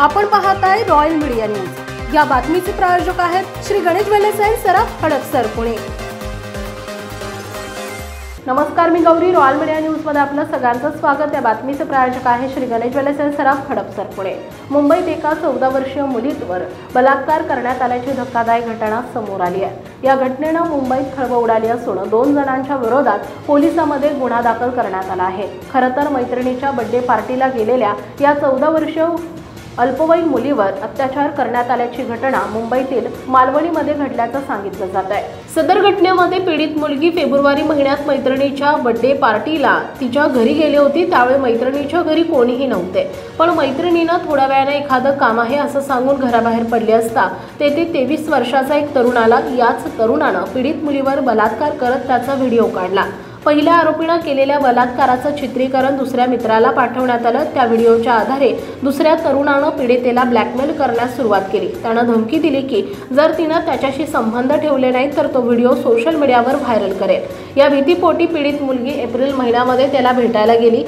आपण पाहताय royal media news. या बातमीचे प्रायोजक आहेत श्री गणेश ज्वेलर्स अँड सराफ हडपसर पुणे। नमस्कार, मी गौरी। रॉयल मीडिया न्यूज मध्ये आपलं सगळ्यांचं स्वागत। या बातमीचे प्रायोजक आहे श्री गणेश ज्वेलर्स अँड सराफ हडपसर पुणे। मुंबईत एका 14 वर्षीय मुलीवर बलात्कार करण्यात आल्याची धक्कादायक घटना समोर आली आहे। या घटनेने मुंबईत खळबळ उडाली असून 2 जणांच्या विरोधात पोलिसांमध्ये गुन्हा दाखल करण्यात आला आहे। खरं तर मैत्रिणीच्या बर्थडे पार्टीला गेलेल्या या 14 वर्षीय अल्पवयीन मुलीवर अत्याचार करण्यात आल्याची घटना मुंबईतील मालवणीमध्ये घडल्याचं सांगितलं जात आहे। सदर घटनेमध्ये पीडित मुलगी फेब्रुवारी महिन्यात मैत्रिणीच्या बर्थडे पार्टीला तिच्या घरी गेली होती। त्यावेळी मैत्रिणीच्या घरी कोणीही नव्हते, पण मैत्रिणीनं थोड्या वेळाने एखादं काम आहे असं सांगून घराबाहेर पडली असता तेथे 23 वर्षाचा एक तरुण आला। याच तरुणानं पीडित मुलीवर बलात्कार करत त्याचा व्हिडिओ काढला। पहिल्या आरोपीने केलेल्या बलात्काराचं चित्रीकरण दुसऱ्या मित्राला पाठवण्यात आलं। त्या व्हिडिओच्या आधारे दुसऱ्या तरुणानं पीडितेला ब्लॅकमेल करण्यास सुरुवात केली। त्यानं धमकी दिली की जर तिनं त्याच्याशी संबंध ठेवले नाही तर तो व्हिडिओ सोशल मीडियावर व्हायरल करेल। या भीतीपोटी पीडित मुलगी एप्रिल महिन्यामध्ये त्याला भेटायला गेली।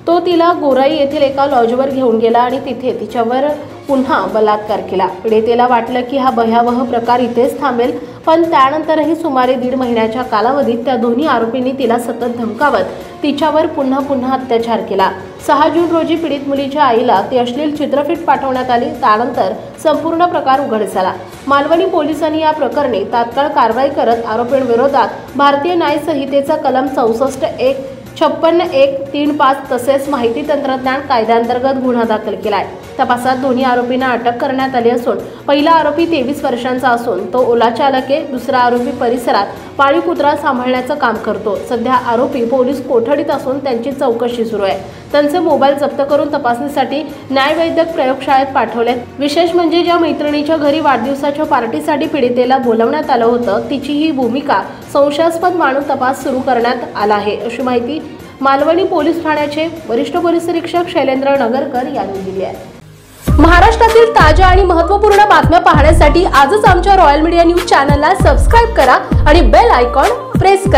तो तिला गोराई येथील एका लॉजवर घेऊन गेला आणि तिथे तिच्यावर पुन्हा बलात्कार केला। पीडितेला वाटलं की हा भयावह प्रकार इथेच थांबेल, पण त्यानंतरही सुमारे 1.5 महिन्याच्या कालावधीत त्या दोन्ही आरोपींनी तिला सतत धमकावत तिच्यावर पुन्हा अत्याचार केला। 6 जून रोजी पीडित मुलीच्या आईला ती अश्लील चित्रफित पाठवण्यात आली। त्यानंतर संपूर्ण प्रकार उघड झाला। मालवणी पोलिसांनी या प्रकरणी तात्काळ कारवाई करत आरोपींविरोधात भारतीय न्याय संहितेचा कलम 64(1), 56(1)(3)(5) तसेच माहिती तंत्रज्ञान कायद्याअंतर्गत गुन्हा दाखल केला आहे। तपासात दोन्ही आरोपींना अटक करण्यात आली असून पहिला आरोपी 23 वर्षांचा असून तो ओला चालक आहे। दुसरा आरोपी परिसरात पाळीव कुत्रा सांभाळण्याचं काम करतो। सध्या आरोपी पोलीस कोठडीत असून त्यांची चौकशी सुरू आहे। त्यांचे मोबाईल जप्त करून तपासणीसाठी न्यायवैद्यक प्रयोगशाळेत पाठवले। विशेष म्हणजे ज्या मैत्रिणीच्या घरी वाढदिवसाच्या पार्टीसाठी पीडितेला बोलवण्यात आलं होतं तिची ही भूमिका संशयास्पद मानून तपास सुरू करण्यात आला आहे, अशी माहिती मालवणी पोलीस ठाण्याचे वरिष्ठ पोलीस निरीक्षक शैलेंद्र नगरकर यांनी दिली आहे। महाराष्ट्रातील ताज्या आणि महत्त्वपूर्ण बातम्या पाहण्यासाठी आजच आमच्या रॉयल मीडिया न्यूज चॅनलला सबस्क्राइब करा आणि बेल आयकॉन प्रेस करा।